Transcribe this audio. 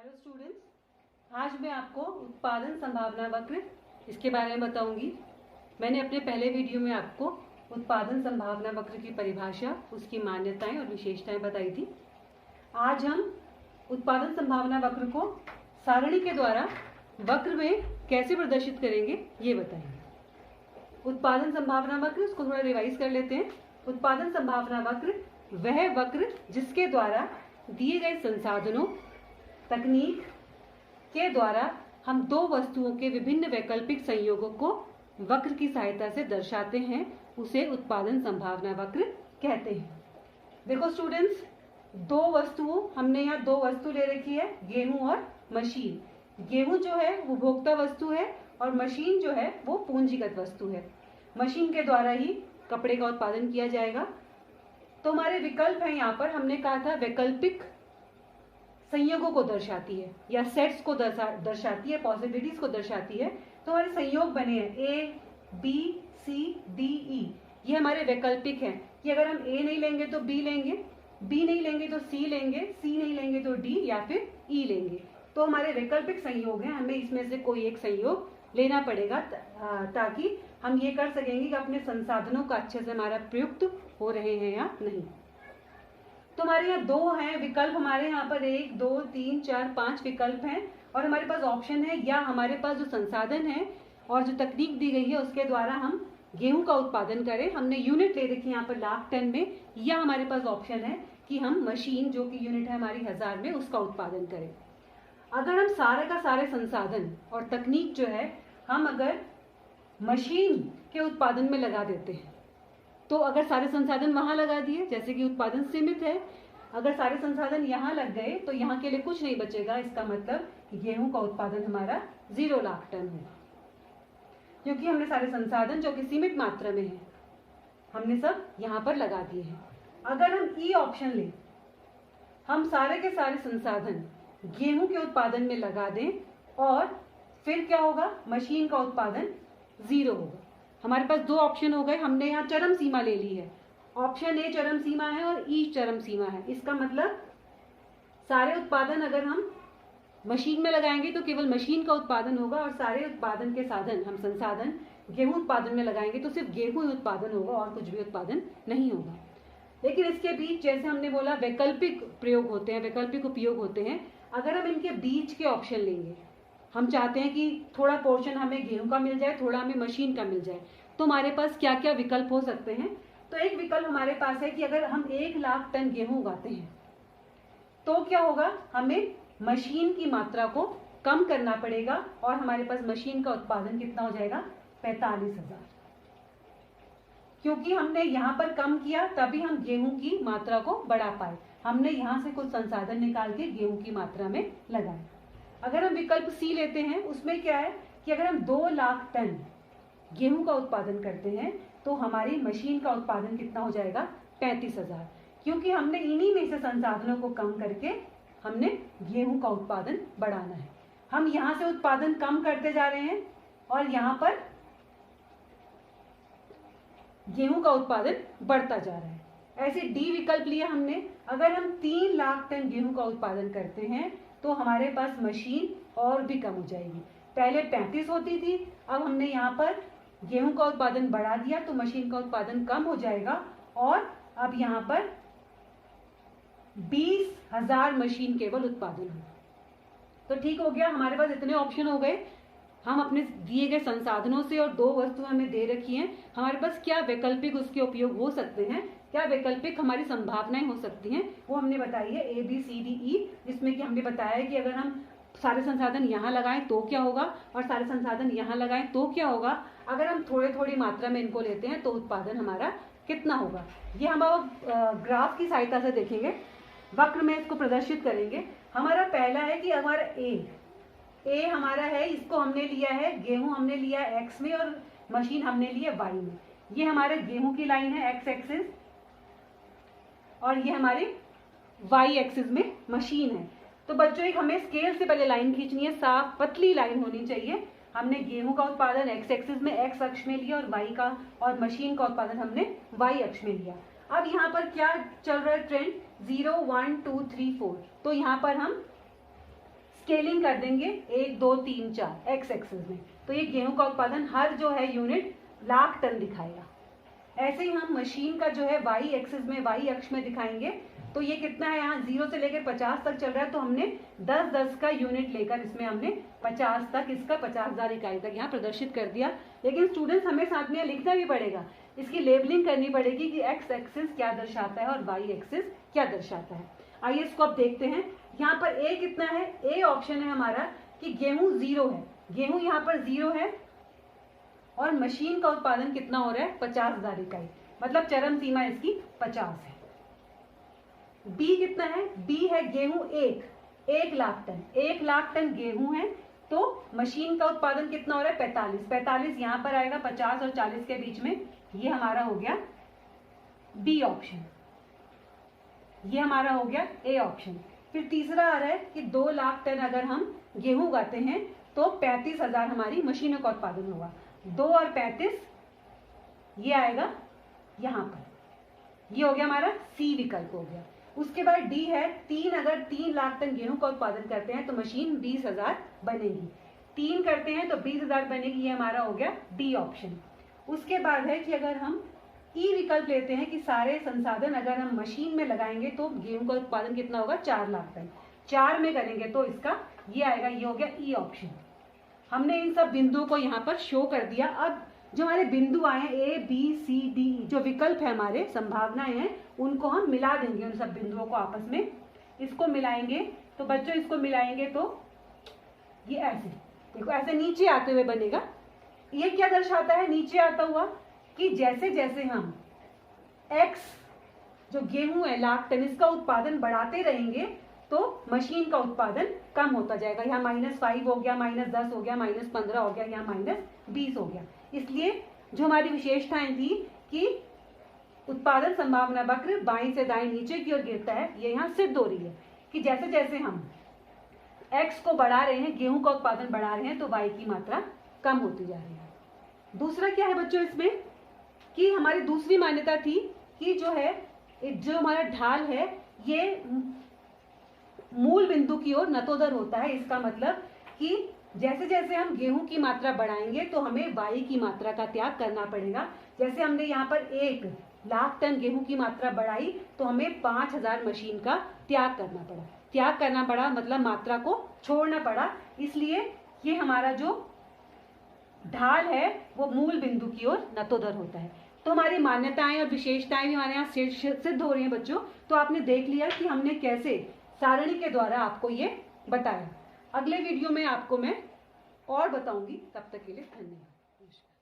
Hello students, आज मैं आपको उत्पादन संभावना वक्र इसके बारे में बताऊंगी। मैंने अपने पहले वीडियो में आपको उत्पादन संभावना वक्र की परिभाषा, उसकी मान्यताएं और विशेषताएं बताई थी। आज हम उत्पादन संभावना वक्र को सारणी के द्वारा वक्र में कैसे प्रदर्शित करेंगे ये बताएंगे। उत्पादन संभावना वक्र, उसको थोड़ा रिवाइज कर लेते हैं। उत्पादन संभावना वक्र वह वक्र जिसके द्वारा दिए गए संसाधनों तकनीक के द्वारा हम दो वस्तुओं के विभिन्न वैकल्पिक संयोगों को वक्र की सहायता से दर्शाते हैं, उसे उत्पादन संभावना वक्र कहते हैं। देखो स्टूडेंट्स, हमने यहाँ दो वस्तु ले रखी है, गेहूं और मशीन। गेहूं जो है वो उपभोक्ता वस्तु है और मशीन जो है वो पूंजीगत वस्तु है। मशीन के द्वारा ही कपड़े का उत्पादन किया जाएगा। तो हमारे विकल्प है, यहाँ पर हमने कहा था वैकल्पिक संयोगों को दर्शाती है या सेट्स को दर्शाती है, पॉसिबिलिटीज को दर्शाती है। तो हमारे संयोग बने हैं ए, बी, सी, डी, ई। ये हमारे वैकल्पिक हैं कि अगर हम ए नहीं लेंगे तो बी लेंगे, बी नहीं लेंगे तो सी लेंगे, सी नहीं लेंगे तो डी या फिर ई लेंगे। तो हमारे वैकल्पिक संयोग हैं, हमें इसमें से कोई एक संयोग लेना पड़ेगा ताकि हम ये कर सकेंगे कि अपने संसाधनों का अच्छे से हमारा प्रयुक्त हो रहे हैं या नहीं। तो हमारे यहाँ दो हैं विकल्प, हमारे यहाँ पर 1, 2, 3, 4, 5 विकल्प हैं और हमारे पास ऑप्शन है, या हमारे पास जो संसाधन है और जो तकनीक दी गई है उसके द्वारा हम गेहूं का उत्पादन करें। हमने यूनिट ले रखी है यहाँ पर लाख टन में, या हमारे पास ऑप्शन है कि हम मशीन जो कि यूनिट है हमारी 1000 में, उसका उत्पादन करें। अगर हम सारे का सारे संसाधन और तकनीक जो है हम अगर मशीन के उत्पादन में लगा देते हैं, तो अगर सारे संसाधन वहां लगा दिए, जैसे कि उत्पादन सीमित है, अगर सारे संसाधन यहाँ लग गए तो यहाँ के लिए कुछ नहीं बचेगा। इसका मतलब गेहूं का उत्पादन हमारा 0 लाख टन होगा, क्योंकि हमने सारे संसाधन जो कि सीमित मात्रा में है हमने सब यहाँ पर लगा दिए हैं। अगर हम ई ऑप्शन लें, हम सारे के सारे संसाधन गेहूं के उत्पादन में लगा दें और फिर क्या होगा, मशीन का उत्पादन 0 होगा। हमारे पास दो ऑप्शन हो गए, हमने यहाँ चरम सीमा ले ली है। ऑप्शन ए चरम सीमा है और ई चरम सीमा है। इसका मतलब सारे उत्पादन अगर हम मशीन में लगाएंगे तो केवल मशीन का उत्पादन होगा, और सारे उत्पादन के साधन हम संसाधन गेहूं उत्पादन में लगाएंगे तो सिर्फ गेहूं ही उत्पादन होगा और कुछ भी उत्पादन नहीं होगा। लेकिन इसके बीच, जैसे हमने बोला, वैकल्पिक प्रयोग होते हैं, वैकल्पिक उपयोग होते हैं। अगर हम इनके बीच के ऑप्शन लेंगे, हम चाहते हैं कि थोड़ा पोर्शन हमें गेहूं का मिल जाए, थोड़ा हमें मशीन का मिल जाए, तो हमारे पास क्या क्या विकल्प हो सकते हैं। तो एक विकल्प हमारे पास है कि अगर हम 1 लाख टन गेहूं उगाते हैं तो क्या होगा, हमें मशीन की मात्रा को कम करना पड़ेगा और हमारे पास मशीन का उत्पादन कितना हो जाएगा, 45,000। क्योंकि हमने यहाँ पर कम किया तभी हम गेहूं की मात्रा को बढ़ा पाए। हमने यहाँ से कुछ संसाधन निकाल के गेहूं की मात्रा में लगाए। अगर हम विकल्प सी लेते हैं, उसमें क्या है कि अगर हम 2 लाख टन गेहूं का उत्पादन करते हैं तो हमारी मशीन का उत्पादन कितना हो जाएगा, 35,000। क्योंकि हमने इन्हीं में से संसाधनों को कम करके हमने गेहूं का उत्पादन बढ़ाना है। हम यहाँ से उत्पादन कम करते जा रहे हैं और यहाँ पर गेहूं का उत्पादन बढ़ता जा रहा है। ऐसे डी विकल्प लिया हमने। अगर हम 3 लाख टन गेहूं का उत्पादन करते हैं तो हमारे पास मशीन और भी कम हो जाएगी। पहले 35 होती थी, अब हमने यहाँ पर गेहूं का उत्पादन बढ़ा दिया तो मशीन का उत्पादन कम हो जाएगा और अब यहाँ पर 20,000 मशीन केवल उत्पादन हो। तो ठीक हो गया, हमारे पास इतने ऑप्शन हो गए। हम अपने दिए गए संसाधनों से, और दो वस्तुएं हमें दे रखी हैं, हमारे पास क्या वैकल्पिक उसके उपयोग हो सकते हैं, क्या वैकल्पिक हमारी संभावनाएं हो सकती हैं, वो हमने बताई है ए, बी, सी, डी, ई। जिसमें कि हमने बताया है कि अगर हम सारे संसाधन यहाँ लगाएं तो क्या होगा और सारे संसाधन यहाँ लगाएं तो क्या होगा। अगर हम थोड़ी थोड़ी मात्रा में इनको लेते हैं तो उत्पादन हमारा कितना होगा। ये हम अब ग्राफ की सहायता से देखेंगे, वक्र में इसको प्रदर्शित करेंगे। हमारा पहला है कि हमारा ए हमारा है, इसको हमने लिया है, गेहूं हमने लिया है एक्स में और मशीन हमने लिया वाई में। ये हमारे गेहूं की लाइन है एक्स एक्सिस और ये हमारे वाई एक्सिस में मशीन है। तो बच्चों, एक हमें स्केल से पहले लाइन खींचनी है, साफ पतली लाइन होनी चाहिए। हमने गेहूं का उत्पादन एक्स एक्सिस में एक्स अक्ष में लिया और वाई का और मशीन का उत्पादन हमने वाई अक्ष में लिया। अब यहाँ पर क्या चल रहा है ट्रेंड, 0, 1, 2, 3, 4। तो यहाँ पर हम स्केलिंग कर देंगे 1 2 3 4 एक्स एक्सिस में, तो ये गेहूं का उत्पादन हर जो है यूनिट लाख टन दिखाएगा। ऐसे ही हम मशीन का जो है वाई एक्सिस में, वाई अक्ष में दिखाएंगे, तो ये कितना है, यहाँ 0 से लेकर 50 तक चल रहा है, तो हमने 10-10 का यूनिट लेकर इसमें हमने 50 तक, इसका 50,000 इकाई तक यहाँ प्रदर्शित कर दिया। लेकिन स्टूडेंट्स हमें साथ में लिखना भी पड़ेगा, इसकी लेबलिंग करनी पड़ेगी कि एक्स एक्सिस क्या दर्शाता है और वाई एक्सिस क्या दर्शाता है। आइए इसको अब देखते हैं। यहाँ पर ए कितना है, ए ऑप्शन है हमारा कि गेहूं 0 है, गेहूं यहाँ पर 0 है और मशीन का उत्पादन कितना हो रहा है, 50,000 इकाई, मतलब चरम सीमा इसकी 50 है। बी कितना है, बी है गेहूं 1 लाख टन, 1 लाख टन गेहूं है, तो मशीन का उत्पादन कितना हो रहा है, 45 यहाँ पर आएगा, 50 और 40 के बीच में, ये हमारा हो गया बी ऑप्शन, ये हमारा हो गया ए ऑप्शन। फिर तीसरा आ रहा है कि 2 लाख टन अगर हम गेहूं उगाते हैं तो 35,000 हमारी मशीनों का उत्पादन होगा, 2 और 35 ये आएगा यहाँ पर, ये हो गया हमारा सी विकल्प हो गया। उसके बाद डी है, अगर 3 लाख टन गेहूं का उत्पादन करते हैं तो मशीन 20,000 बनेगी, 3 करते हैं तो 20,000 बनेगी, ये हमारा हो गया डी ऑप्शन। उसके बाद है कि अगर हम ई विकल्प लेते हैं कि सारे संसाधन अगर हम मशीन में लगाएंगे तो गेहूं का उत्पादन कितना होगा, 4 लाख टन, 4 में करेंगे तो इसका ये आएगा, ये हो गया ई ऑप्शन। हमने इन सब बिंदुओं को यहाँ पर शो कर दिया। अब जो हमारे बिंदु आए हैं ए बी सी डी, जो विकल्प है हमारे, संभावनाएं हैं, उनको हम मिला देंगे, उन सब बिंदुओं को आपस में इसको मिलाएंगे। तो बच्चों इसको मिलाएंगे तो ये ऐसे, देखो ऐसे नीचे आते हुए बनेगा। ये क्या दर्शाता है नीचे आता हुआ, कि जैसे जैसे हम एक्स जो गेहूं है लाख टन, इसका उत्पादन बढ़ाते रहेंगे तो मशीन का उत्पादन कम होता जाएगा। यहाँ -5 हो गया, -10 हो गया, -15 हो गया, यहाँ -20 हो गया। इसलिए जो हमारी विशेषताएं थी कि उत्पादन संभावना वक्र बाएं से दाएं नीचे की ओर गिरता है, ये यहाँ सिद्ध हो रही है कि जैसे जैसे हम एक्स को बढ़ा रहे हैं, गेहूं का उत्पादन बढ़ा रहे हैं, तो वाई की मात्रा कम होती जा रही है। दूसरा क्या है बच्चों इसमें, कि हमारी दूसरी मान्यता थी कि जो हमारा ढाल है ये मूल बिंदु की ओर नतोदर होता है। इसका मतलब कि जैसे जैसे हम गेहूं की मात्रा बढ़ाएंगे तो हमें वाई की मात्रा का त्याग करना पड़ेगा। जैसे हमने यहाँ पर 1 लाख टन गेहूं की मात्रा बढ़ाई तो हमें 5,000 मशीन का त्याग करना पड़ा, मतलब मात्रा को छोड़ना पड़ा। इसलिए ये हमारा जो ढाल है वो मूल बिंदु की ओर नतोदर होता है। तो हमारी मान्यताएं और विशेषताएं भी हमारे यहाँ सिद्ध हो रही हैं बच्चों। तो आपने देख लिया कि हमने कैसे सारणी के द्वारा आपको ये बताया। अगले वीडियो में आपको मैं और बताऊंगी। तब तक के लिए धन्यवाद।